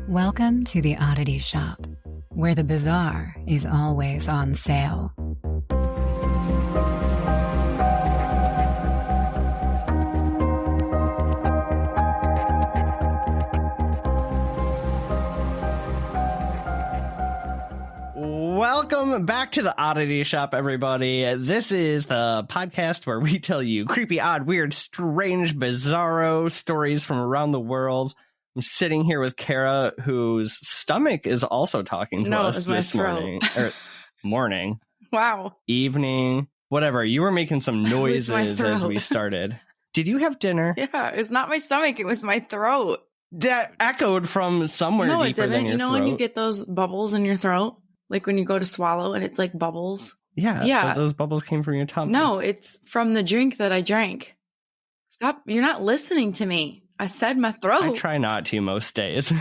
Welcome to the Oddity Shop, where the bizarre is always on sale. Welcome back to the Oddity Shop, everybody. This is the podcast where we tell you creepy, odd, weird, strange, bizarro stories from around the world. I'm sitting here with Kara, whose stomach is also talking to us this morning. Morning. Wow. Evening. Whatever. You were making some noises as we started. Did you have dinner? Yeah, it's not my stomach. It was my throat. That echoed from somewhere No, it deeper didn't. than your You know throat. when you get those bubbles in your throat? Like when you go to swallow and it's like bubbles? Yeah. Those bubbles came from your tummy. No, it's from the drink that I drank. Stop. You're not listening to me. I said my throat. I try not to most days.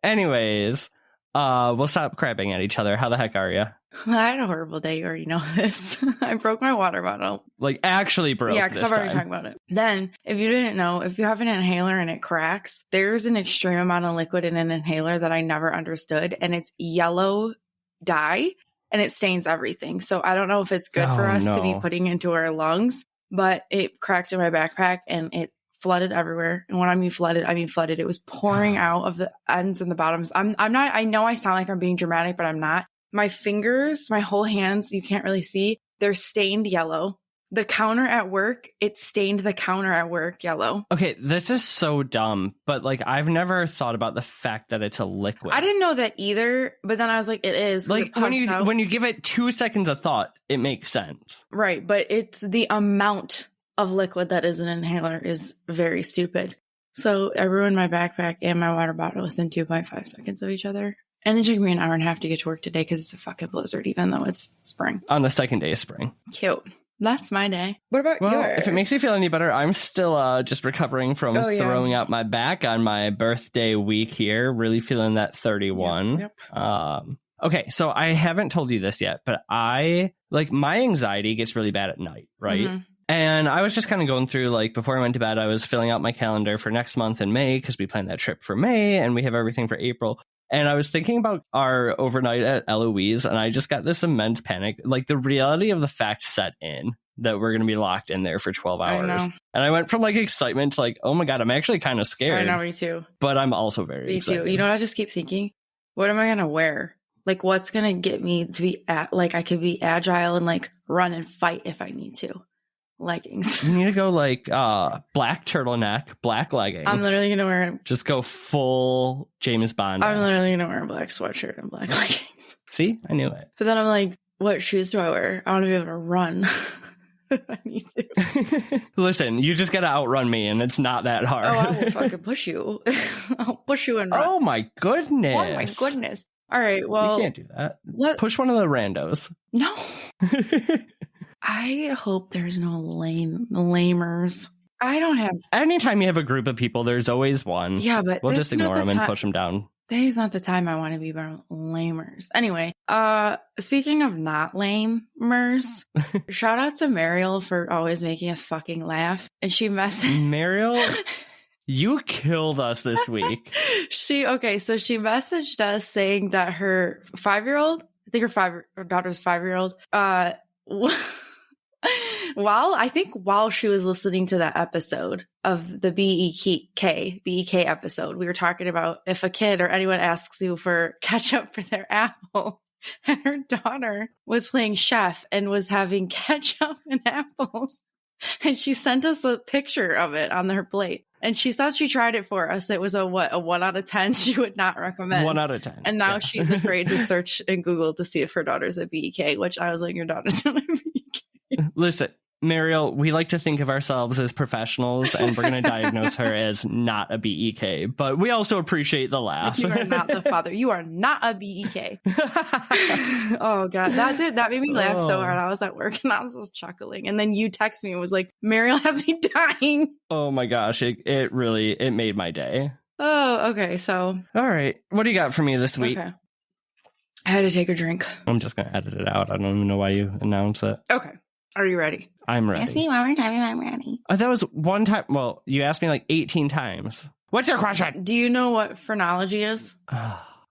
Anyways, we'll stop crapping at each other. How the heck are you? I had a horrible day. You already know this. I broke my water bottle. Like, actually broke. Yeah, because I've already talked about it. Then, if you didn't know, if you have an inhaler and it cracks, there's an extreme amount of liquid in an inhaler that I never understood. And it's yellow dye and it stains everything. So I don't know if it's good for us to be putting into our lungs, but it cracked in my backpack and it flooded everywhere. And when I mean flooded, it was pouring out of the ends and the bottoms. I'm not, I know I sound like I'm being dramatic, but I'm not. My fingers, my whole hands, you can't really see. They're stained yellow. The counter at work, it stained the counter at work yellow. Okay, this is so dumb, but like I've never thought about the fact that it's a liquid. I didn't know that either, but then I was like, it is. Like when you give it 2 seconds of thought, it makes sense. Right, but it's the amount of liquid that is an inhaler is very stupid. So I ruined my backpack and my water bottle within 2.5 seconds of each other. And it took me an hour and a half to get to work today because it's a fucking blizzard, even though it's spring. On the second day of spring. Cute. That's my day. What about yours? If it makes you feel any better, I'm still just recovering from throwing out my back on my birthday week here. Really feeling that 31. Yep. Okay, so I haven't told you this yet, but my anxiety gets really bad at night, right? Mm-hmm. And I was just kind of going through, like, before I went to bed, I was filling out my calendar for next month in May because we planned that trip for May and we have everything for April. And I was thinking about our overnight at Eloise, and I just got this immense panic. Like, the reality of the fact set in that we're going to be locked in there for 12 hours. I know. And I went from, like, excitement to, like, oh, my God, I'm actually kind of scared. I know, me too. But I'm also very excited. Me too. You know what I just keep thinking? What am I going to wear? Like, what's going to get me to be, I could be agile and, like, run and fight if I need to. Leggings. You need to go like black turtleneck, black leggings. I'm literally gonna wear. Just go full James Bond. I'm literally gonna wear a black sweatshirt and black leggings. See, I knew it. But then I'm like, what shoes do I wear? I want to be able to run. I need to. Listen, you just gotta outrun me, and it's not that hard. Oh, I will fucking push you. I'll push you and run. Oh my goodness. Oh my goodness. All right. Well, you can't do that. Push one of the randos. No. I hope there's no lamers. I don't have. Anytime you have a group of people, there's always one. Yeah, but we'll just ignore them and push them down. Today's not the time I want to be about lamers. Anyway, speaking of not lamers, shout out to Mariel for always making us fucking laugh. And she messaged Mariel. You killed us this week. She messaged us saying that her 5-year-old, I think her daughter's 5-year-old, while she was listening to that episode of the BEK episode, we were talking about if a kid or anyone asks you for ketchup for their apple, and her daughter was playing chef and was having ketchup and apples, and she sent us a picture of it on her plate. And she said she tried it for us. It was a 1 out of 10. She would not recommend. 1 out of 10. And now she's afraid to search in Google to see if her daughter's a BEK, which I was like, your daughter's not a BEK. Listen, Mariel, we like to think of ourselves as professionals, and we're going to diagnose her as not a BEK. But we also appreciate the laugh. You are not the father. You are not a BEK. Oh, God. That made me laugh so hard. I was at work and I was just chuckling. And then you text me and was like, Mariel has me dying. Oh, my gosh. It really made my day. Oh, okay. So. All right. What do you got for me this week? Okay. I had to take a drink. I'm just going to edit it out. I don't even know why you announce it. Okay. Are you ready? I'm ready. Ask me one more time if I'm ready. That was one time. Well, you asked me like 18 times. What's your question? Do you know what phrenology is?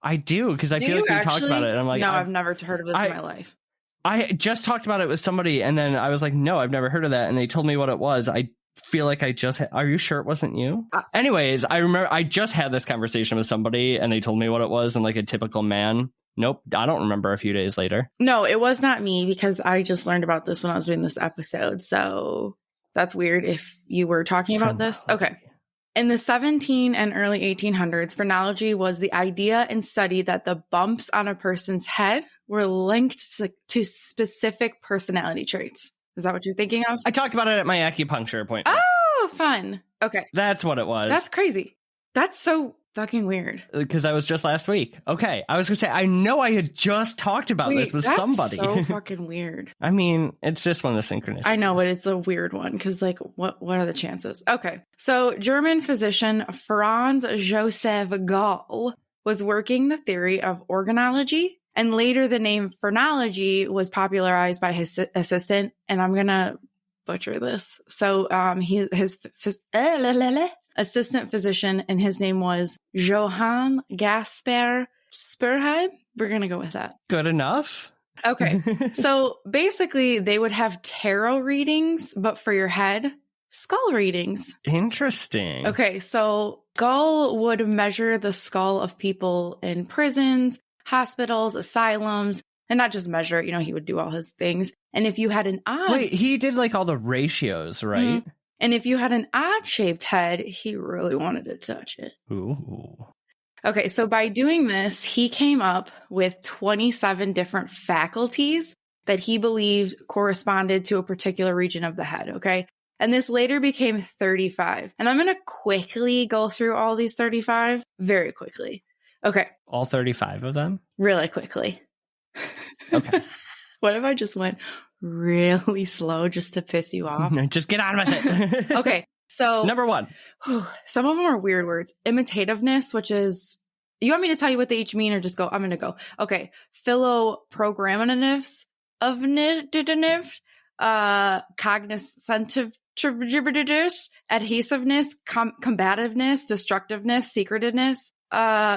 I do, because I feel like we talked about it. And I'm like, no, I've never heard of this in my life. I just talked about it with somebody, and then I was like, no, I've never heard of that. And they told me what it was. I feel like I just are you sure it wasn't you? Anyways, I remember I just had this conversation with somebody, and they told me what it was, and like a typical man. Nope, I don't remember a few days later. No, it was not me, because I just learned about this when I was doing this episode. So that's weird if you were talking about this. Okay. In the 17 and early 1800s, phrenology was the idea and study that the bumps on a person's head were linked to specific personality traits. Is that what you're thinking of? I talked about it at my acupuncture appointment. Oh, fun. Okay. That's what it was. That's crazy. That's so fucking weird. Because that was just last week. Okay. I was going to say, I know I had just talked about this with somebody. That's so fucking weird. I mean, it's just one of the synchronicities. I know, but it's a weird one because, like, what are the chances? Okay. So German physician Franz Joseph Gall was working the theory of organology, and later the name phrenology was popularized by his assistant, and I'm going to butcher this. So his assistant physician, and his name was Johann Gaspar Sperheim. We're going to go with that. Good enough. Okay. So basically they would have tarot readings, but for your head, skull readings. Interesting. Okay. So Gall would measure the skull of people in prisons, hospitals, asylums, and not just measure it, he would do all his things. And if you had an odd... Wait, he did like all the ratios, right? Mm-hmm. And if you had an odd-shaped head, he really wanted to touch it. Ooh. Okay, so by doing this, he came up with 27 different faculties that he believed corresponded to a particular region of the head, okay? And this later became 35. And I'm going to quickly go through all these 35 very quickly. Okay. All 35 of them? Really quickly. Okay. What if I just went really slow just to piss you off? Just get on with it. Okay. So number one. Some of them are weird words. Imitativeness, which is, you want me to tell you what they each mean or just go? I'm going to go. Okay. Philoprogrammativeness, cognitive, adhesiveness, combativeness, destructiveness, secretiveness,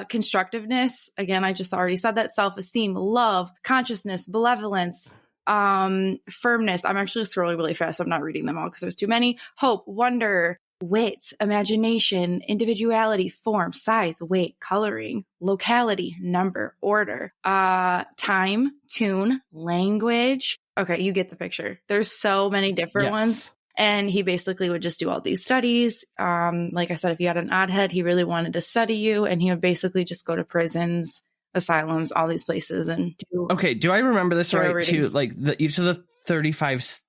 constructiveness. Again, I just already said that. Self-esteem, love, consciousness, benevolence, firmness. I'm actually scrolling really fast. I'm not reading them all because there's too many. Hope, wonder, wit, imagination, individuality, form, size, weight, coloring, locality, number, order, time, tune, language. Okay, you get the picture. There's so many different ones. And he basically would just do all these studies. Like I said, if you had an odd head, he really wanted to study you, and he would basically just go to prisons, asylums, all these places and do. Okay, do I remember this right readings. too? Like each of the 35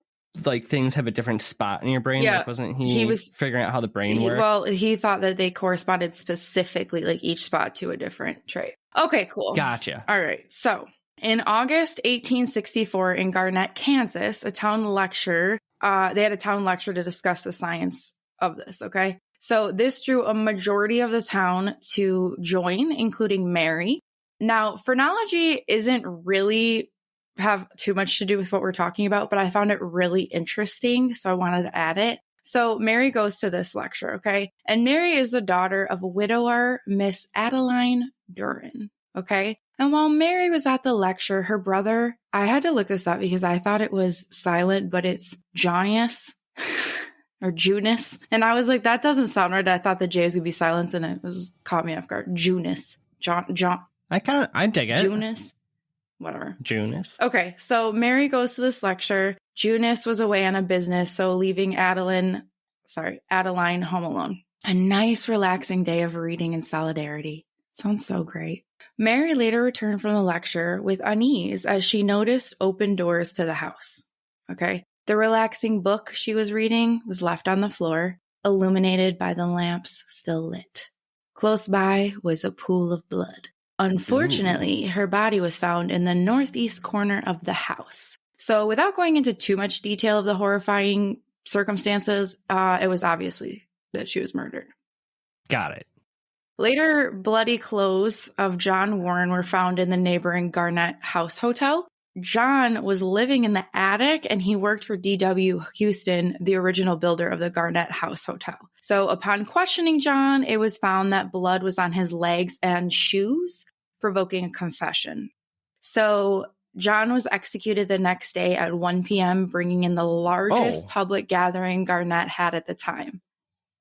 things have a different spot in your brain. Yeah, like, wasn't he was figuring out how the brain works? Well, he thought that they corresponded specifically, like each spot to a different trait. Okay, cool. Gotcha. All right. So in August 1864 in Garnett, Kansas, they had a town lecture to discuss the science of this. Okay. So this drew a majority of the town to join, including Mary. Now, phrenology isn't really have too much to do with what we're talking about, but I found it really interesting, so I wanted to add it. So Mary goes to this lecture, okay? And Mary is the daughter of a widower, Miss Adeline Duran, okay? And while Mary was at the lecture, her brother, I had to look this up because I thought it was silent, but it's Jonius or Junus. And I was like, that doesn't sound right. I thought the J's would be silent, and it was caught me off guard. Junus. John. I dig it. Junus. Whatever. Junus. Okay, so Mary goes to this lecture. Junus was away on a business, so leaving Adeline home alone. A nice, relaxing day of reading and solidarity. Sounds so great. Mary later returned from the lecture with unease as she noticed open doors to the house. Okay, the relaxing book she was reading was left on the floor, illuminated by the lamps still lit. Close by was a pool of blood. Unfortunately, her body was found in the northeast corner of the house. So without going into too much detail of the horrifying circumstances, it was obviously that she was murdered. Got it. Later, bloody clothes of John Warren were found in the neighboring Garnett House Hotel. John was living in the attic and he worked for D.W. Houston, the original builder of the Garnett House Hotel. So upon questioning John, it was found that blood was on his legs and shoes, provoking a confession. So John was executed the next day at 1 p.m., bringing in the largest public gathering Garnett had at the time.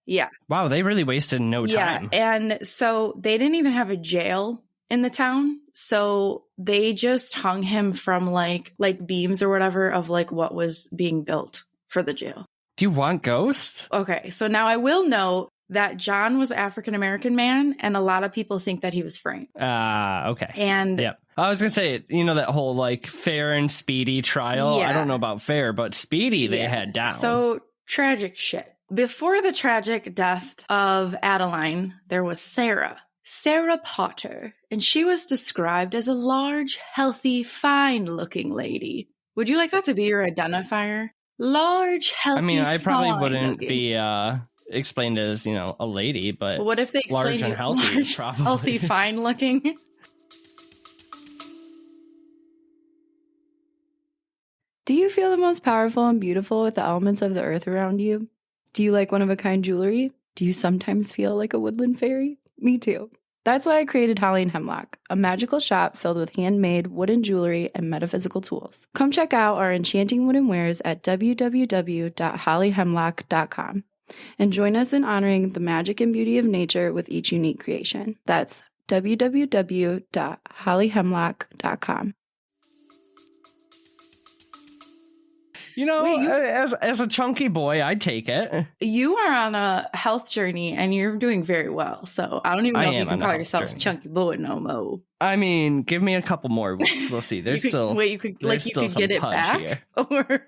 Yeah. Wow, they really wasted no time. Yeah, and so they didn't even have a jail in the town. So they just hung him from like beams or whatever of like what was being built for the jail. Do you want ghosts? Okay, so now I will note that John was an African-American man, and a lot of people think that he was framed. Okay. And yep. I was going to say, you know, that whole like Fair and Speedy trial. Yeah. I don't know about Fair, but Speedy they had down. So tragic shit. Before the tragic death of Adeline, there was Sarah Potter, and she was described as a large, healthy, fine-looking lady. Would you like that to be your identifier? Large, healthy, I mean, I probably wouldn't looking. be explained as, you know, a lady, but what if they explained large and healthy is probably healthy, fine-looking? Do you feel the most powerful and beautiful with the elements of the earth around you? Do you like one-of-a-kind jewelry? Do you sometimes feel like a woodland fairy? Me too. That's why I created Holly and Hemlock, a magical shop filled with handmade wooden jewelry and metaphysical tools. Come check out our enchanting wooden wares at www.hollyhemlock.com and join us in honoring the magic and beauty of nature with each unique creation. That's www.hollyhemlock.com. You know, as a chunky boy, I'd take it. You are on a health journey and you're doing very well. So I don't even know if you can call yourself a chunky boy no more. I mean, give me a couple more weeks. We'll see. There's you could get it back here. Or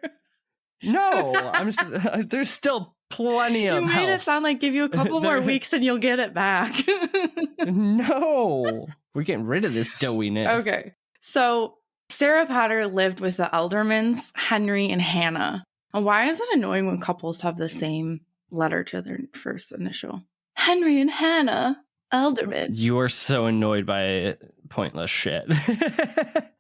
no, there's still plenty of You made health. it sound like give you a couple more weeks and you'll get it back. No, we're getting rid of this doughiness. Okay. So Sarah Potter lived with the Eldermans, Henry and Hannah. And why is it annoying when couples have the same letter to their first initial? Henry and Hannah Elderman. You are so annoyed by pointless shit.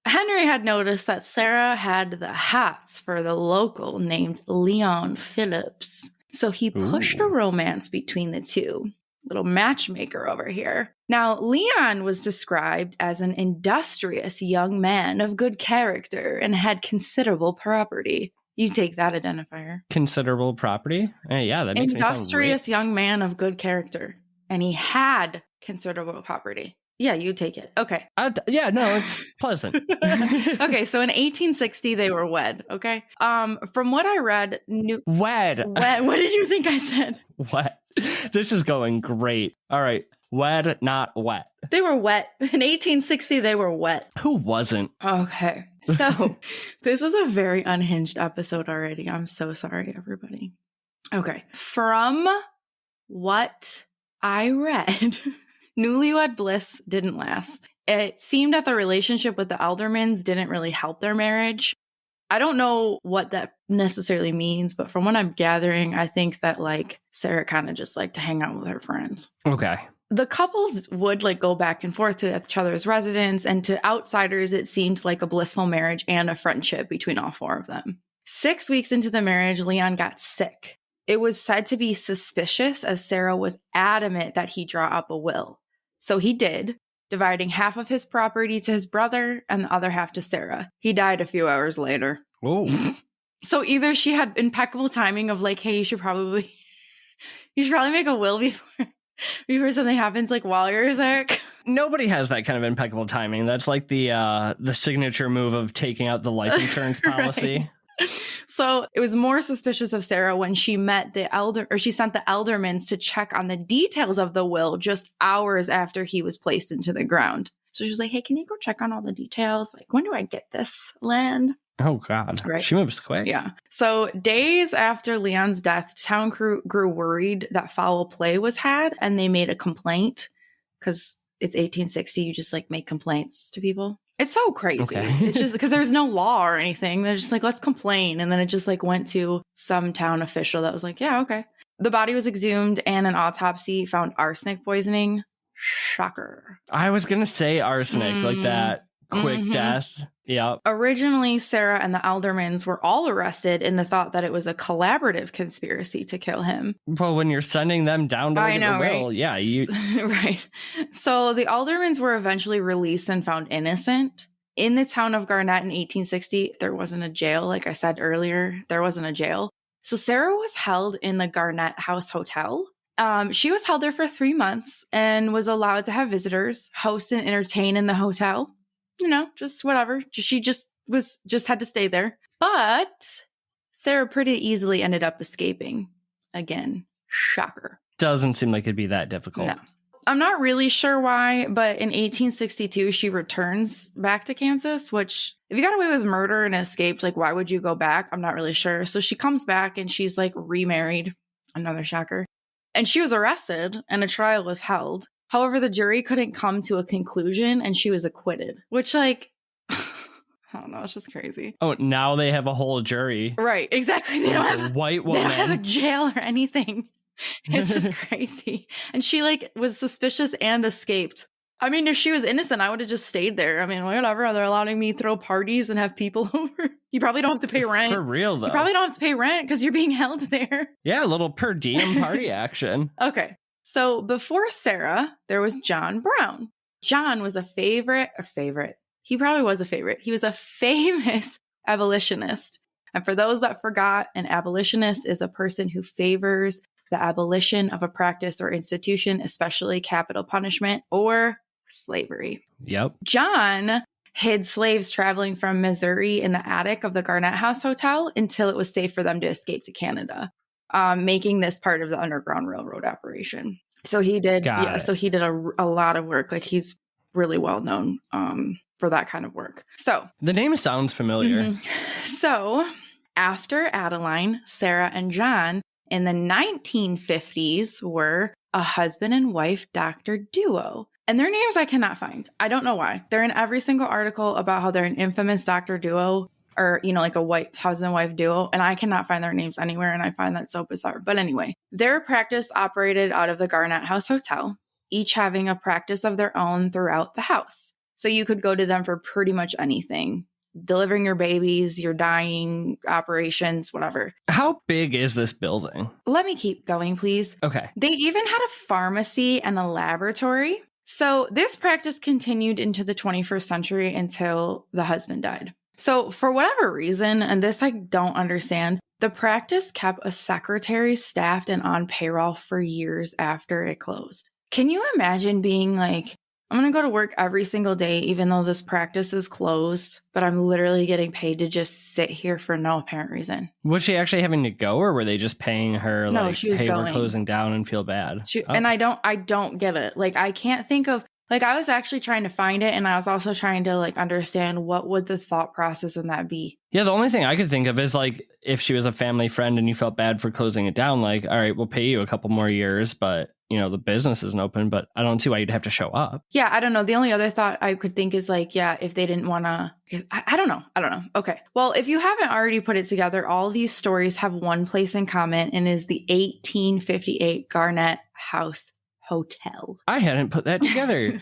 Henry had noticed that Sarah had the hats for the local named Leon Phillips. So he pushed a romance between the two. Little matchmaker over here. Now, Leon was described as an industrious young man of good character and had considerable property. You take that identifier. Considerable property? Yeah, that makes me sound industrious young man of good character. And he had considerable property. Yeah, you take it. Okay. Yeah, no, it's pleasant. Okay, so in 1860, they were wed, okay? From what I read... Wed. What did you think I said? Wet. This is going great. All right. Wed, not wet. They were wet. In 1860, they were wet. Who wasn't? Okay. So this is a very unhinged episode already. I'm so sorry, everybody. Okay. From what I read, newlywed bliss didn't last. It seemed that the relationship with the Eldermans didn't really help their marriage. I don't know what that necessarily means, but from what I'm gathering, I think that like Sarah kind of just liked to hang out with her friends. Okay. The couples would like go back and forth to each other's residence, and to outsiders, it seemed like a blissful marriage and a friendship between all four of them. 6 weeks into the marriage, Leon got sick. It was said to be suspicious as Sarah was adamant that he draw up a will. So he did, dividing half of his property to his brother and the other half to Sarah. He died a few hours later. Oh. So either she had impeccable timing of like, hey, you should probably make a will before something happens, like while you're sick. Nobody has that kind of impeccable timing. That's like the signature move of taking out the life insurance policy. Right. So it was more suspicious of Sarah when she met she sent the Eldermans to check on the details of the will just hours after he was placed into the ground. So she was like, hey, can you go check on all the details? Like, when do I get this land? Oh, God. Right. She moves quick. Yeah. So days after Leon's death, town crew grew worried that foul play was had, and they made a complaint because it's 1860. You just like make complaints to people. It's so crazy. Okay. It's just because there's no law or anything. They're just like, let's complain. And then it just like went to some town official that was like, yeah, okay. The body was exhumed and an autopsy found arsenic poisoning. Shocker. I was going to say arsenic, like that quick death. Yeah. Originally, Sarah and the Aldermans were all arrested in the thought that it was a collaborative conspiracy to kill him. Well, when you're sending them down to look at the will, right? Yeah, you... Right. So the Aldermans were eventually released and found innocent. In the town of Garnett in 1860, there wasn't a jail. Like I said earlier, there wasn't a jail. So Sarah was held in the Garnett House Hotel. She was held there for 3 months and was allowed to have visitors, host and entertain in the hotel. You know, just whatever. She just had to stay there. But Sarah pretty easily ended up escaping. Again, shocker. Doesn't seem like it'd be that difficult. No. I'm not really sure why, but in 1862, she returns back to Kansas, which if you got away with murder and escaped, like, why would you go back? I'm not really sure. So she comes back and she's like remarried. Another shocker. And she was arrested and a trial was held. However, the jury couldn't come to a conclusion and she was acquitted, which, like, I don't know. It's just crazy. Oh, now they have a whole jury. Right. Exactly. They don't have white woman. They don't have a jail or anything. It's just crazy. And she, like, was suspicious and escaped. I mean, if she was innocent, I would have just stayed there. I mean, whatever. They're allowing me to throw parties and have people over. You probably don't have to pay rent. For real, though. You probably don't have to pay rent because you're being held there. Yeah, a little per diem party action. Okay. So before Sarah, there was John Brown. John was a favorite. He probably was a favorite. He was a famous abolitionist. And for those that forgot, an abolitionist is a person who favors the abolition of a practice or institution, especially capital punishment or slavery. Yep. John hid slaves traveling from Missouri in the attic of the Garnett House Hotel until it was safe for them to escape to Canada, making this part of the Underground Railroad operation. So he did, he did a lot of work. Like, he's really well known for that kind of work. So the name sounds familiar. Mm-hmm. So after Adeline, Sarah, and John in the 1950s were a husband and wife doctor duo. And their names I cannot find. I don't know why. They're in every single article about how they're an infamous doctor duo, or, you know, like a husband and wife duo. And I cannot find their names anywhere. And I find that so bizarre. But anyway, their practice operated out of the Garnett House Hotel, each having a practice of their own throughout the house. So you could go to them for pretty much anything. Delivering your babies, your dying, operations, whatever. How big is this building? Let me keep going, please. Okay. They even had a pharmacy and a laboratory. So this practice continued into the 21st century until the husband died. So for whatever reason, and this I don't understand, the practice kept a secretary staffed and on payroll for years after it closed. Can you imagine being like, I'm going to go to work every single day, even though this practice is closed, but I'm literally getting paid to just sit here for no apparent reason. Was she actually having to go, or were they just paying her, no, like, she was hey, going. We're closing down and feel bad? And I don't get it. Like, I can't think of, like, I was actually trying to find it, and I was also trying to, like, understand what would the thought process in that be. Yeah, the only thing I could think of is, like, if she was a family friend and you felt bad for closing it down, like, all right, we'll pay you a couple more years, but, you know, the business isn't open, but I don't see why you'd have to show up. Yeah, I don't know. The only other thought I could think is, like, yeah, if they didn't want to, I don't know. Okay. Well, if you haven't already put it together, all these stories have one place in common, and is the 1858 Garnett House Hotel. I hadn't put that together.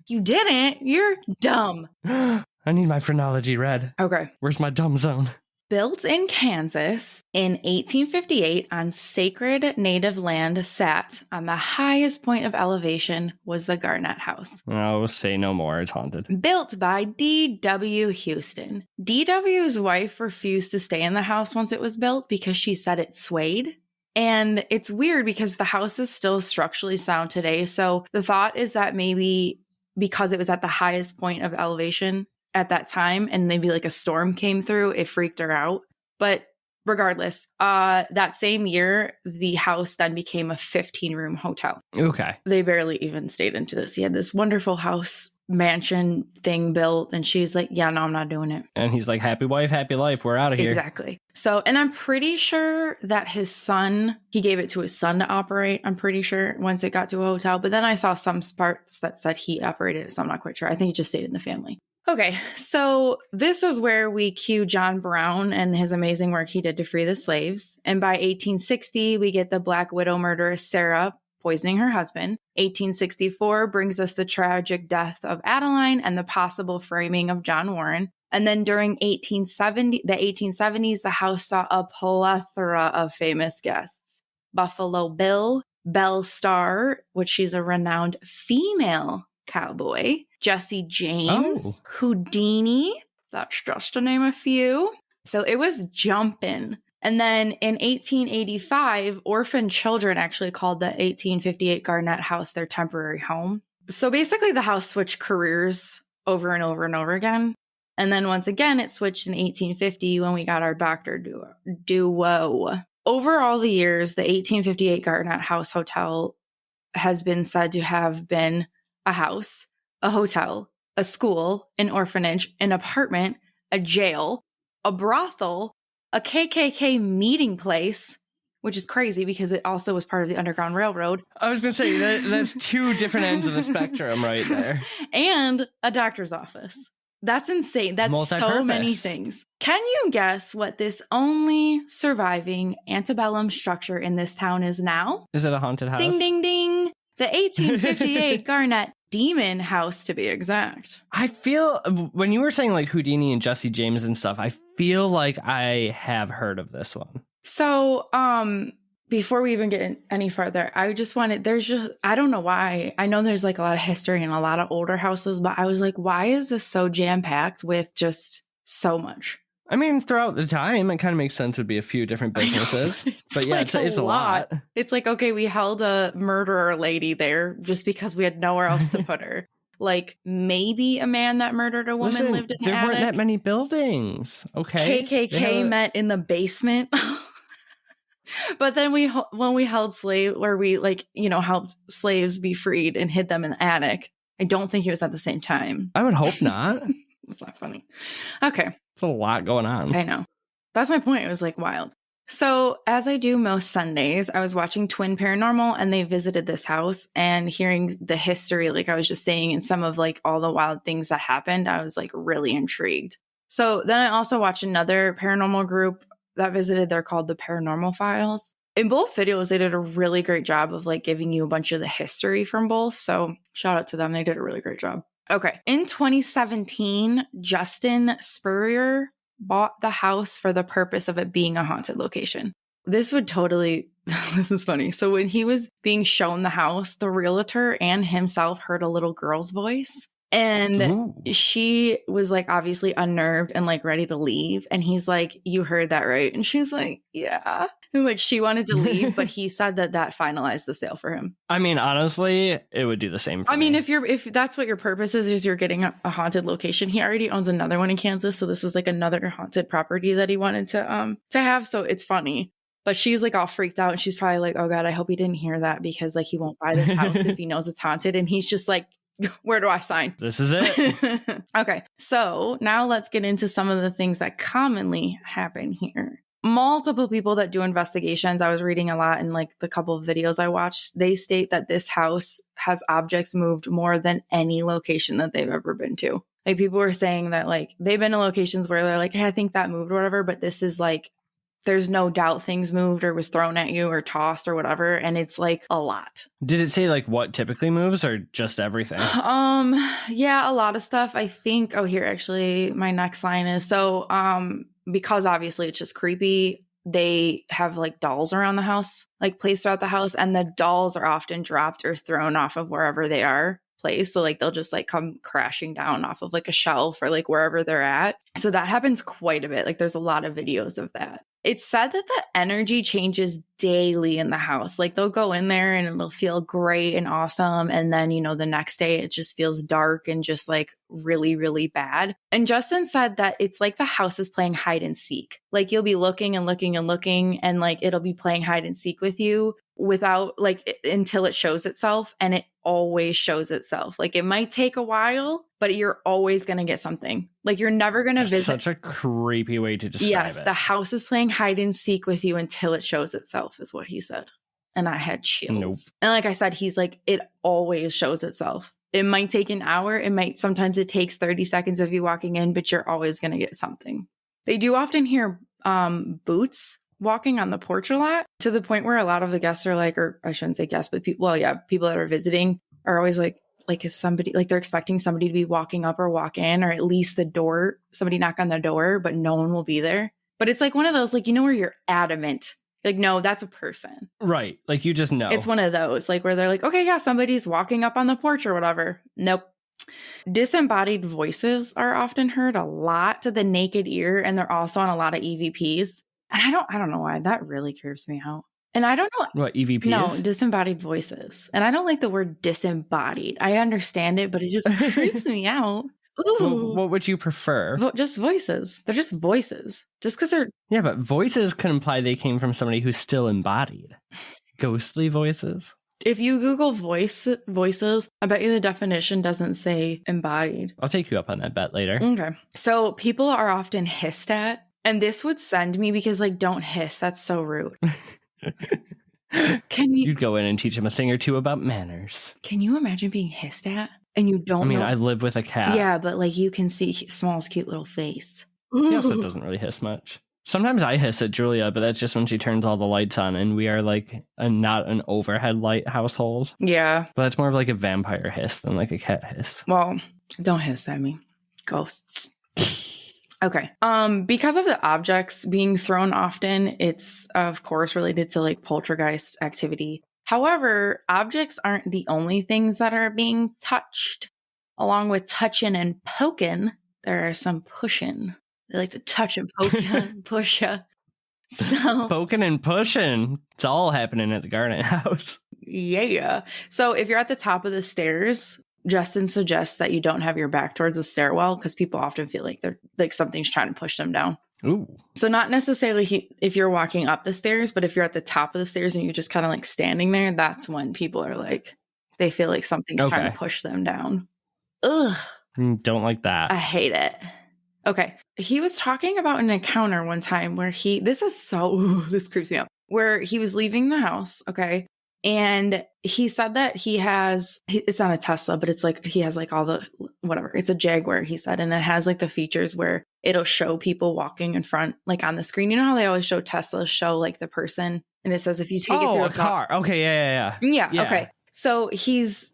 You didn't? You're dumb. I need my phrenology read. Okay. Where's my dumb zone? Built in Kansas in 1858 on sacred native land, sat on the highest point of elevation was the Garnett House. Oh, say no more. It's haunted. Built by D.W. Houston. D.W.'s wife refused to stay in the house once it was built because she said it swayed. And it's weird because the house is still structurally sound today. So the thought is that maybe because it was at the highest point of elevation at that time, and maybe like a storm came through, it freaked her out. But regardless, that same year, the house then became a 15-room hotel. Okay. They barely even stayed into this. He had this wonderful house mansion thing built, and she's like, yeah, no, I'm not doing it. And he's like, happy wife, happy life. We're out of here. Exactly. So, and I'm pretty sure that his son, he gave it to his son to operate. I'm pretty sure once it got to a hotel. But then I saw some parts that said he operated it, so I'm not quite sure. I think it just stayed in the family. Okay, so this is where we cue John Brown and his amazing work he did to free the slaves. And by 1860, we get the Black Widow murderess Sarah poisoning her husband. 1864 brings us the tragic death of Adeline and the possible framing of John Warren. And then during the 1870s, the house saw a plethora of famous guests. Buffalo Bill, Belle Starr, which she's a renowned female cowboy, Jesse James, Houdini, that's just to name a few. So it was jumping. And then in 1885, orphan children actually called the 1858 Garnett House their temporary home. So basically the house switched careers over and over and over again. And then once again, it switched in 1850 when we got our doctor duo. Over all the years, the 1858 Garnett House Hotel has been said to have been a house, a hotel, a school, an orphanage, an apartment, a jail, a brothel, a KKK meeting place, which is crazy because it also was part of the Underground Railroad. I was going to say, that's two different ends of the spectrum right there. And a doctor's office. That's insane. That's so many things. Can you guess what this only surviving antebellum structure in this town is now? Is it a haunted house? Ding, ding, ding. The 1858 Garnett Demon House, to be exact. I feel, when you were saying like Houdini and Jesse James and stuff, I feel like I have heard of this one. So, before we even get any further, I just wanted, I don't know why. I know there's like a lot of history and a lot of older houses, but I was like, why is this so jam-packed with just so much? I mean, throughout the time, it kind of makes sense. It would be a few different businesses. But yeah, like it's a lot. It's like, okay, we held a murderer lady there just because we had nowhere else to put her. Like maybe a man that murdered a woman lived in the attic. There weren't that many buildings. Okay. KKK met in the basement. But then when we held helped slaves be freed and hid them in the attic. I don't think it was at the same time. I would hope not. That's not funny. Okay. It's a lot going on. I know. That's my point. It was like wild. So as I do most Sundays, I was watching Twin Paranormal and they visited this house and hearing the history, like I was just saying, and some of like all the wild things that happened, I was like really intrigued. So then I also watched another paranormal group that visited. They're called the Paranormal Files. In both videos, they did a really great job of like giving you a bunch of the history from both. So shout out to them. They did a really great job. Okay. In 2017, Justin Spurrier bought the house for the purpose of it being a haunted location. This is funny. So when he was being shown the house, the realtor and himself heard a little girl's voice. And she was like obviously unnerved and like ready to leave. And he's like, "You heard that, right?" And she's like, "Yeah." And like she wanted to leave, but he said that finalized the sale for him. I mean, honestly, it would do the same for me. I mean, if that's what your purpose is you're getting a haunted location. He already owns another one in Kansas, so this was like another haunted property that he wanted to have. So it's funny. But she's like all freaked out and she's probably like, "Oh God, I hope he didn't hear that because like he won't buy this house if he knows it's haunted." And he's just like, "Where do I sign?" This is it. Okay. So now let's get into some of the things that commonly happen here. Multiple people that do investigations, I was reading a lot in like the couple of videos I watched, they state that this house has objects moved more than any location that they've ever been to. Like people were saying that like they've been to locations where they're like, "Hey, I think that moved," or whatever, but this is like, there's no doubt things moved or was thrown at you or tossed or whatever. And it's like a lot. Did it say like what typically moves or just everything? Yeah, a lot of stuff. I think, here, actually, my next line is, because obviously it's just creepy, they have like dolls around the house, like placed throughout the house. And the dolls are often dropped or thrown off of wherever they are placed. So like they'll just like come crashing down off of like a shelf or like wherever they're at. So that happens quite a bit. Like there's a lot of videos of that. It's said that the energy changes daily in the house. Like they'll go in there and it'll feel great and awesome. And then, the next day it just feels dark and just like really, really bad. And Justin said that it's like the house is playing hide and seek. Like you'll be looking and looking and looking and like it'll be playing hide and seek with you without like until it shows itself. And it always shows itself. Like it might take a while, but you're always going to get something. Like you're never going to visit. Such a creepy way to describe it. Yes, the house is playing hide and seek with you until it shows itself is what he said. And I had chills. Nope. And like I said, he's like, it always shows itself. It might take an hour. Sometimes it takes 30 seconds of you walking in, but you're always going to get something. They do often hear boots walking on the porch a lot, to the point where a lot of the guests are like, or I shouldn't say guests, but people that are visiting are always like, like, is somebody, like, they're expecting somebody to be walking up or walk in, or at least the door, somebody knock on the door, but no one will be there. But it's like one of those, like, you know, where you're adamant. Like, no, that's a person. Right. Like, you just know. It's one of those, like, where they're like, okay, yeah, somebody's walking up on the porch or whatever. Nope. Disembodied voices are often heard a lot to the naked ear, and they're also on a lot of EVPs. And I don't know why. That really creeps me out. And I don't know what EVP is. No, disembodied voices. And I don't like the word disembodied. I understand it, but it just creeps me out. Ooh. What would you prefer? Just voices. They're just voices. Just because they're... Yeah, but voices could imply they came from somebody who's still embodied. Ghostly voices? If you Google voices, I bet you the definition doesn't say embodied. I'll take you up on that bet later. Okay. So people are often hissed at. And this would send me because, like, don't hiss. That's so rude. You'd go in and teach him a thing or two about manners. Can you imagine being hissed at and you don't know? I live with a cat. Yeah, but like you can see Small's cute little face. Yes, it doesn't really hiss much. Sometimes I hiss at Julia, but that's just when she turns all the lights on, and we are like not an overhead light household. Yeah. But it's more of like a vampire hiss than like a cat hiss. Well, don't hiss at me. Ghosts. Okay. Because of the objects being thrown often, it's of course related to like poltergeist activity. However, objects aren't the only things that are being touched. Along with touching and poking, there are some pushing. They like to touch and poke and push you. So poking and pushing. It's all happening at the Garnett house. Yeah. So if you're at the top of the stairs, Justin suggests that you don't have your back towards the stairwell because people often feel like they're like something's trying to push them down. Ooh. So not necessarily if you're walking up the stairs, but if you're at the top of the stairs and you're just kind of like standing there, that's when people are like, they feel like something's trying to push them down. Ugh. Don't like that. I hate it. Okay. He was talking about an encounter one time where this creeps me out, where he was leaving the house. Okay. And he said that it's not a Tesla, but it's like, he has like all the, whatever. It's a Jaguar, he said. And it has like the features where it'll show people walking in front, like on the screen. You know how they always show Teslas show like the person, and it says if you take it through a car. Okay. Yeah. Okay. So he's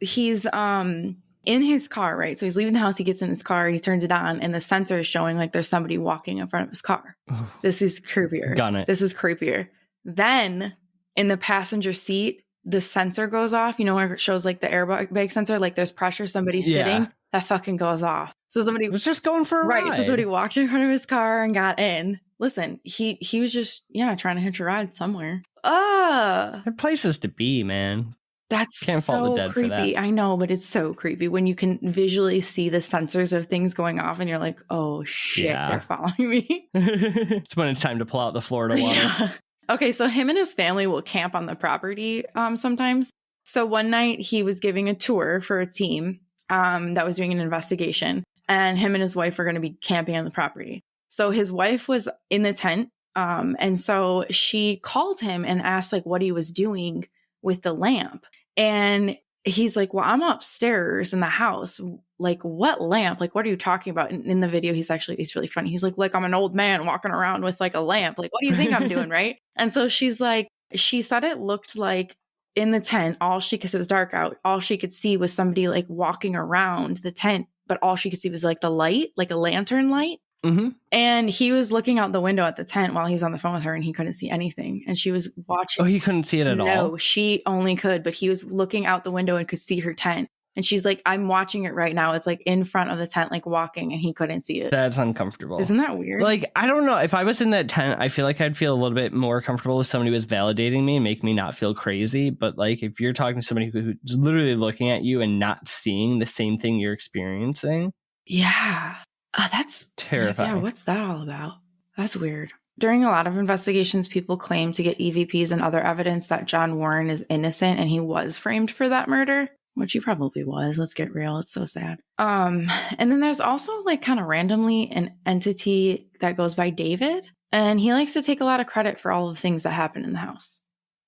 in his car, right? So he's leaving the house, he gets in his car and he turns it on, and the sensor is showing like there's somebody walking in front of his car. This is creepier. Got it. This is creepier. Then in the passenger seat, the sensor goes off, you know, where it shows like the airbag sensor, like there's pressure, somebody's sitting, that fucking goes off. So somebody was just going for a ride. Right. So somebody walked in front of his car and got in. Listen, he was just, trying to hitch a ride somewhere. There are places to be, man. That's Can't fault the dead creepy. for that. I know, but it's so creepy when you can visually see the sensors of things going off and you're like, oh shit, they're following me. It's when it's time to pull out the Florida water. Yeah. Okay, so him and his family will camp on the property sometimes. So one night he was giving a tour for a team that was doing an investigation, and him and his wife were going to be camping on the property. So his wife was in the tent, and so she called him and asked like what he was doing with the lamp. And he's like, well, I'm upstairs in the house. Like, what lamp? Like, what are you talking about? In the video, he's really funny. He's like, I'm an old man walking around with like a lamp. Like, what do you think I'm doing? Right. And so she's like, she said it looked like in the tent, because it was dark out, all she could see was somebody like walking around the tent, but all she could see was like the light, like a lantern light. Mm-hmm. And he was looking out the window at the tent while he was on the phone with her, and he couldn't see anything. And she was watching. Oh, he couldn't see it at all? No, she only could, but he was looking out the window and could see her tent. And she's like, I'm watching it right now. It's like in front of the tent, like walking, and he couldn't see it. That's uncomfortable. Isn't that weird? Like, I don't know. If I was in that tent, I feel like I'd feel a little bit more comfortable if somebody was validating me and make me not feel crazy. But like, if you're talking to somebody who's literally looking at you and not seeing the same thing you're experiencing. Yeah. Oh, that's terrifying. Yeah, what's that all about? That's weird. During a lot of investigations, people claim to get EVPs and other evidence that John Warren is innocent and he was framed for that murder, which he probably was. Let's get real. It's so sad. And then there's also like kind of randomly an entity that goes by David, and he likes to take a lot of credit for all the things that happen in the house.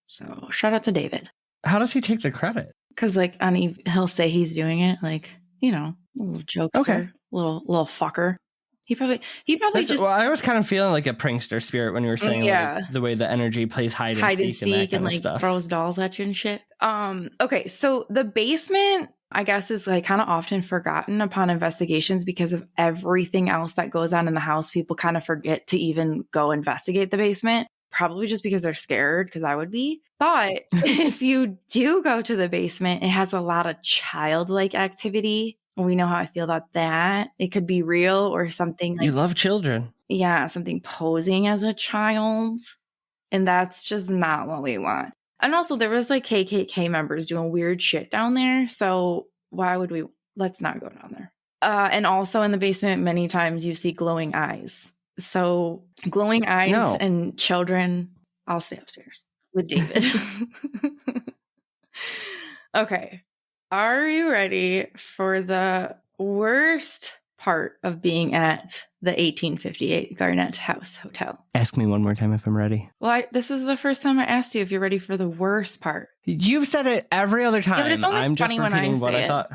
So shout out to David. How does he take the credit? Because like he'll say he's doing it, like, little jokester. Okay. Little fucker. He probably just. Well, I was kind of feeling like a prankster spirit when you were saying like, the way the energy plays hide and seek and that kind and of like stuff. Throws dolls at you and shit. Okay, so the basement I guess is like kind of often forgotten upon investigations because of everything else that goes on in the house. People kind of forget to even go investigate the basement, probably just because they're scared, because I would be. But if you do go to the basement, it has a lot of childlike activity. We know how I feel about that. It could be real or something. Like, you love children. Yeah, something posing as a child. And that's just not what we want. And also there was like KKK members doing weird shit down there. So why would we? Let's not go down there. And also in the basement, many times you see glowing eyes. So glowing eyes and children, I'll stay upstairs with David. Okay. Are you ready for the worst part of being at the 1858 Garnett House Hotel? Ask me one more time if I'm ready. Well, this is the first time I asked you if you're ready for the worst part. You've said it every other time. Yeah, but it's only I'm funny just when I repeating what say I it. thought.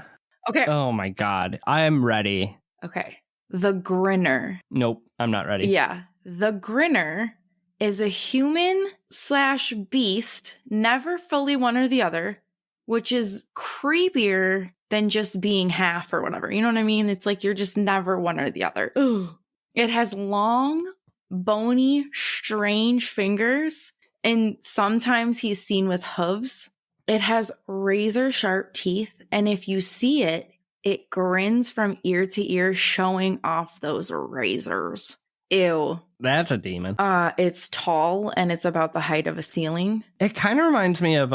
Okay. Oh my God. I am ready. Okay. The Grinner. Nope, I'm not ready. Yeah. The Grinner is a human/beast, never fully one or the other, which is creepier than just being half or whatever. You know what I mean? It's like you're just never one or the other. Ugh. It has long, bony, strange fingers, and sometimes he's seen with hooves. It has razor sharp teeth, and if you see it, it grins from ear to ear, showing off those razors. Ew. That's a demon. It's tall, and it's about the height of a ceiling. It kind of reminds me of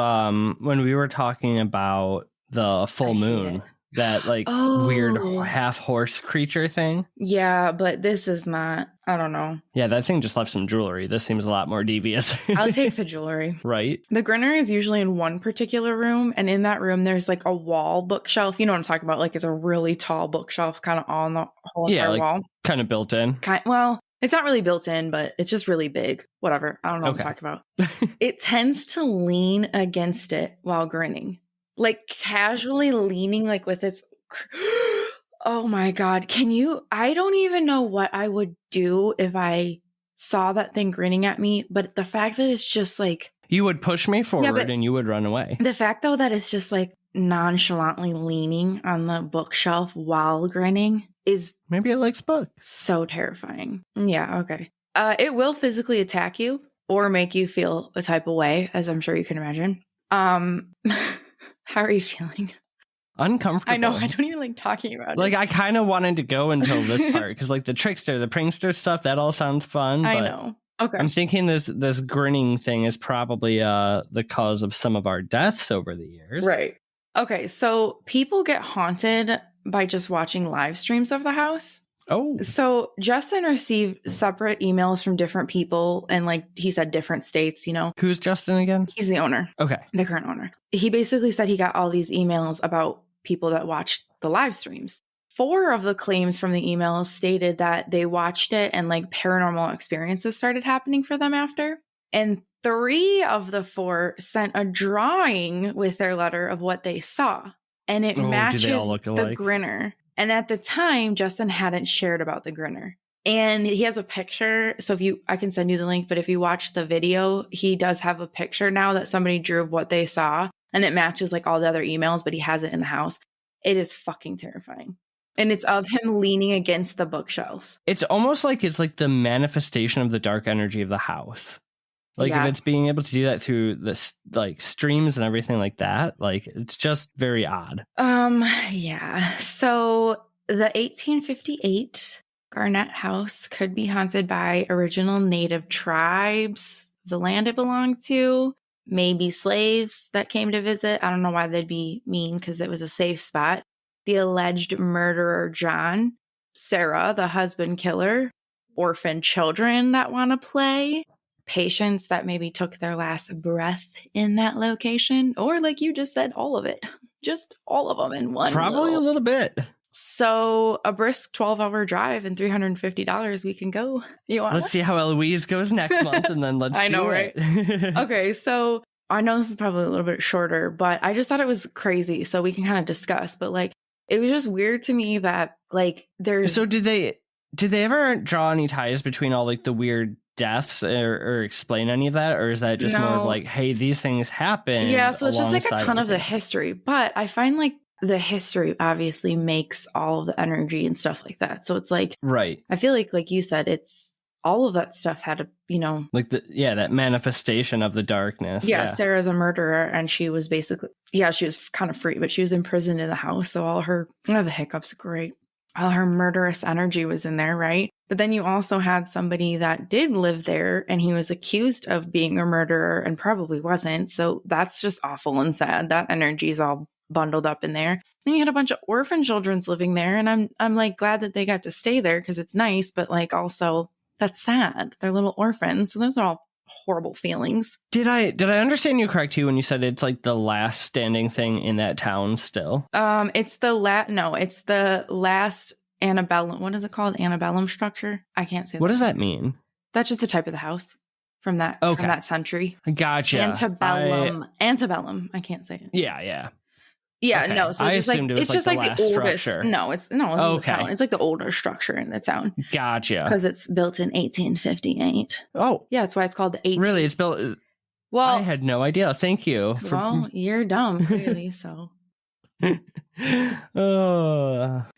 when we were talking about the full moon. That like weird half horse creature thing. Yeah, but this is not. I don't know. Yeah, that thing just left some jewelry. This seems a lot more devious. I'll take the jewelry. Right? The Grinner is usually in one particular room, and in that room there's like a wall bookshelf. You know what I'm talking about? Like it's a really tall bookshelf kind of on the whole entire wall. Kind of built in. Well, it's not really built in, but it's just really big. Whatever. I don't know what I'm talking about. It tends to lean against it while grinning. Like casually leaning, like with its, oh my God. I don't even know what I would do if I saw that thing grinning at me. But the fact that it's just like. You would push me forward and you would run away. The fact though that it's just like nonchalantly leaning on the bookshelf while grinning is. Maybe it likes books. So terrifying. Yeah. Okay. It will physically attack you or make you feel a type of way, as I'm sure you can imagine. How are you feeling? Uncomfortable. I know. I don't even like talking about it. Like, I kind of wanted to go until this part because, like, the trickster, the prankster stuff, that all sounds fun. I know. Okay. I'm thinking this grinning thing is probably the cause of some of our deaths over the years. Right. Okay. So people get haunted by just watching live streams of the house. Oh. So Justin received separate emails from different people and like he said different states, you know. Who's Justin again? He's the owner. Okay. The current owner. He basically said he got all these emails about people that watched the live streams. 4 of the claims from the emails stated that they watched it and like paranormal experiences started happening for them after. And 3 of the 4 sent a drawing with their letter of what they saw. And it matches the Grinner. And at the time, Justin hadn't shared about the Grinner. And he has a picture. So I can send you the link, but if you watch the video, he does have a picture now that somebody drew of what they saw. And it matches like all the other emails, but he has it in the house. It is fucking terrifying. And it's of him leaning against the bookshelf. It's almost like it's like the manifestation of the dark energy of the house. Like if it's being able to do that through this like streams and everything like that, like it's just very odd. Yeah. So the 1858 Garnett House could be haunted by original native tribes, the land it belonged to, maybe slaves that came to visit. I don't know why they'd be mean because it was a safe spot. The alleged murderer, John, Sarah, the husband killer, orphan children that want to play, patients that maybe took their last breath in that location, or like you just said, all of it. Just all of them in one. Probably a little bit. So a brisk 12-hour drive and $350, we can go. Let's see how Eloise goes next month and then let's do it. Right? Okay, so I know this is probably a little bit shorter, but I just thought it was crazy. So we can kind of discuss, but like, it was just weird to me that like there's. So did they ever draw any ties between all like the weird deaths or explain any of that, or is that just more of like, hey, these things happen? Yeah, so it's just like a ton of the history. But I find like the history obviously makes all of the energy and stuff like that. So it's like, right. I feel like you said, it's all of that stuff had a, like that manifestation of the darkness. Yeah, Sarah's a murderer, and she was basically, she was kind of free, but she was imprisoned in the house. So all her, the hiccups, great. All her murderous energy was in there, right? But then you also had somebody that did live there, and he was accused of being a murderer and probably wasn't. So that's just awful and sad. That energy is all bundled up in there. Then you had a bunch of orphan children's living there, and I'm like glad that they got to stay there because it's nice, but like also that's sad. They're little orphans. So those are all horrible feelings. Did I understand you correct when you said it's like the last standing thing in that town still? It's the last antebellum. What is it called? Antebellum structure? I can't say that. What does that mean? That's just the type of the house from that century. Gotcha. Antebellum. I can't say it. Yeah. Yeah, okay. No. So it's just like the oldest. Structure. No, it's the town. It's like the older structure in the town. Gotcha. Because it's built in 1858. Oh, yeah, that's why it's called the 18. Really, it's built. Well, I had no idea. Thank you. Well, you're dumb, clearly. So. But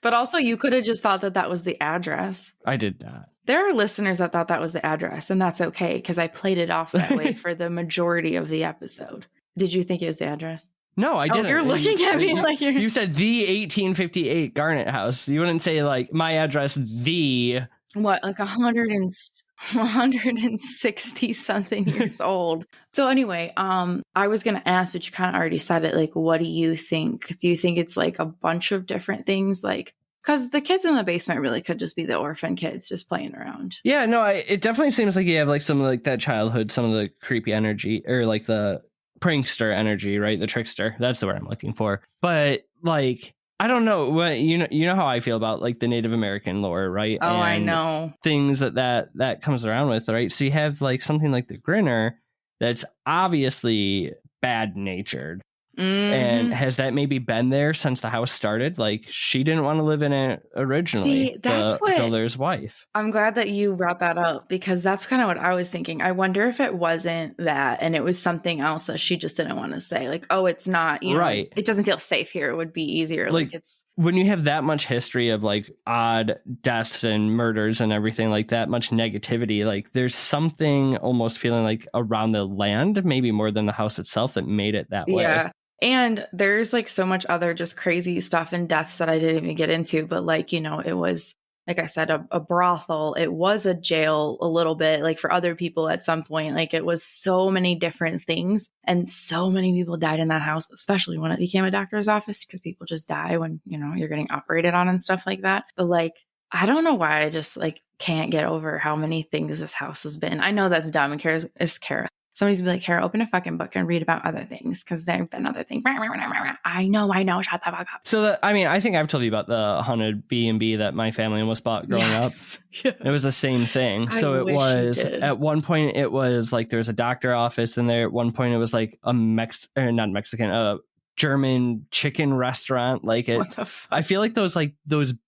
also, you could have just thought that was the address. I did not. There are listeners that thought that was the address, and that's okay because I played it off that way for the majority of the episode. Did you think it was the address? No, I didn't. You're looking at me like you're... You said the 1858 Garnett House. You wouldn't say like my address, the... What, like 160 something years old. So anyway, I was going to ask, but you kind of already said it. Like, what do you think? Do you think it's like a bunch of different things? Like, because the kids in the basement really could just be the orphan kids just playing around. Yeah, no, it definitely seems like you have like some of like that childhood, some of the creepy energy or like the prankster energy, right? The trickster. That's the word I'm looking for. But like, I don't know what you know how I feel about like the Native American lore, right? Oh, and I know things that comes around with, right? So you have like something like the Grinner that's obviously bad natured. Mm-hmm. And has that maybe been there since the house started? Like she didn't want to live in it originally. See, that's the builder's wife. I'm glad that you brought that up because that's kind of what I was thinking. I wonder if it wasn't that and it was something else that she just didn't want to say. Like, oh, it's not, right. It doesn't feel safe here. It would be easier. Like it's when you have that much history of like odd deaths and murders and everything like that, much negativity, like there's something almost feeling like around the land, maybe more than the house itself that made it that way. Yeah. And there's like so much other just crazy stuff and deaths that I didn't even get into. But like, it was, like I said, a brothel. It was a jail a little bit, like for other people at some point. Like it was so many different things. And so many people died in that house, especially when it became a doctor's office because people just die when, you're getting operated on and stuff like that. But like, I don't know why I just like can't get over how many things this house has been. I know that's dumb and it's Kara. Somebody's gonna be like, Kara, open a fucking book and read about other things because there have been other things. I know. Shut the fuck up. So, I think I've told you about the haunted B&B that my family almost bought growing up. Yes. It was the same thing. So it was, at one point, it was like there was a doctor office in there. At one point, it was like a German chicken restaurant. Like it, I feel like those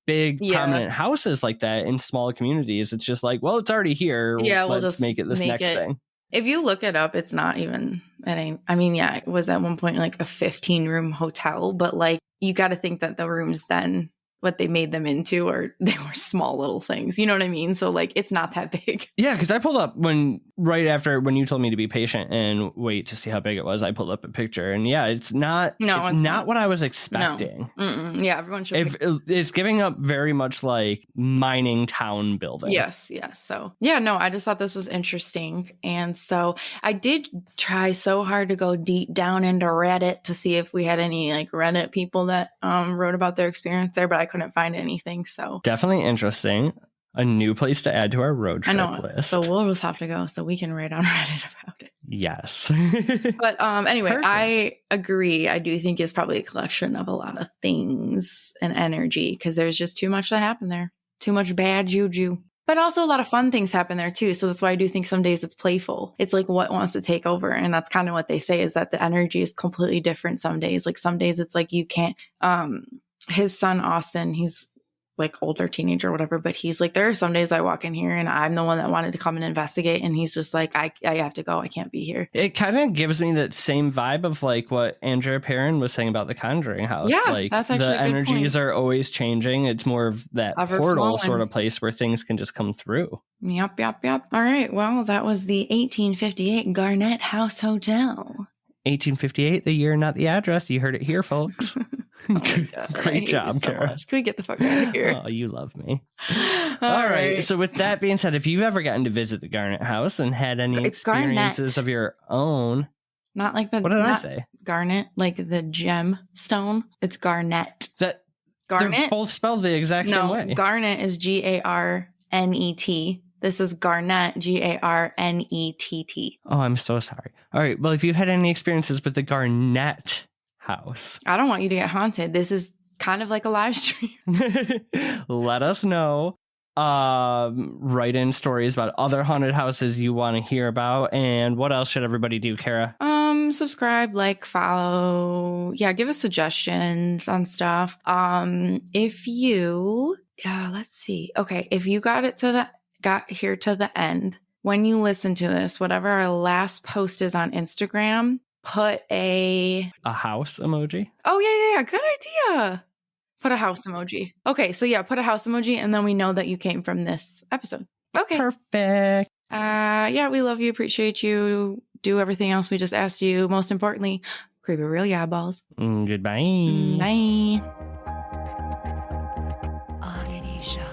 big prominent houses like that in small communities, it's just like, well, it's already here. Yeah, we'll just make it this next thing. If you look it up, it's not even, it was at one point like a 15-room hotel, but like you got to think that the rooms then, what they made them into, they were small little things. You know what I mean? So like, it's not that big. Yeah. Cause I pulled up right after when you told me to be patient and wait to see how big it was, I pulled up a picture and it's not what I was expecting. No. Yeah. Everyone should. It's giving up very much like mining town building. Yes. So I just thought this was interesting. And so I did try so hard to go deep down into Reddit to see if we had any like Reddit people that wrote about their experience there, but I couldn't find anything. So definitely interesting. A new place to add to our road trip list. So we'll just have to go so we can write on Reddit about it. Yes. But anyway, Perfect. I agree. I do think it's probably a collection of a lot of things and energy because there's just too much that happened there. Too much bad juju. But also a lot of fun things happen there too. So that's why I do think some days it's playful. It's like what wants to take over. And that's kind of what they say is that the energy is completely different some days. Like some days it's like you can't, his son, Austin, he's like older teenager or whatever, but he's like, there are some days I walk in here and I'm the one that wanted to come and investigate, and he's just like, I have to go, I can't be here. It kind of gives me that same vibe of like what Andrea Perrin was saying about the Conjuring house. Yeah, like that's actually the a good energies point. are always changing. It's more of that portal sort of place where things can just come through. Yep. All right, well, that was the 1858 Garnett House Hotel. 1858, the year, not the address. You heard it here, folks. Great job, Kara. Can we get the fuck out of here? Oh, you love me. All right. So with that being said, if you've ever gotten to visit the Garnett House and had any experiences of your own. Not like the... What did I say? Garnet, like the gem stone. It's Garnett. That Garnet? They're both spelled the exact same way. Garnet is Garnet. This is Garnett, Garnett. Oh, I'm so sorry. All right. Well, if you've had any experiences with the Garnett House, I don't want you to get haunted. This is kind of like a live stream. let us know. Write in stories about other haunted houses you want to hear about. And what else should everybody do, Kara? Subscribe, like, follow. Yeah, give us suggestions on stuff. If you, let's see. Okay, if you got here to the end, when you listen to this, whatever our last post is on Instagram, put a house emoji. Oh yeah, good idea. Put a house emoji. Okay, so yeah, put a house emoji, and then we know that you came from this episode. Okay, perfect. Yeah, we love you, appreciate you. Do everything else we just asked you. Most importantly, creepy real yeah balls. Goodbye. Bye. Oddity Shop.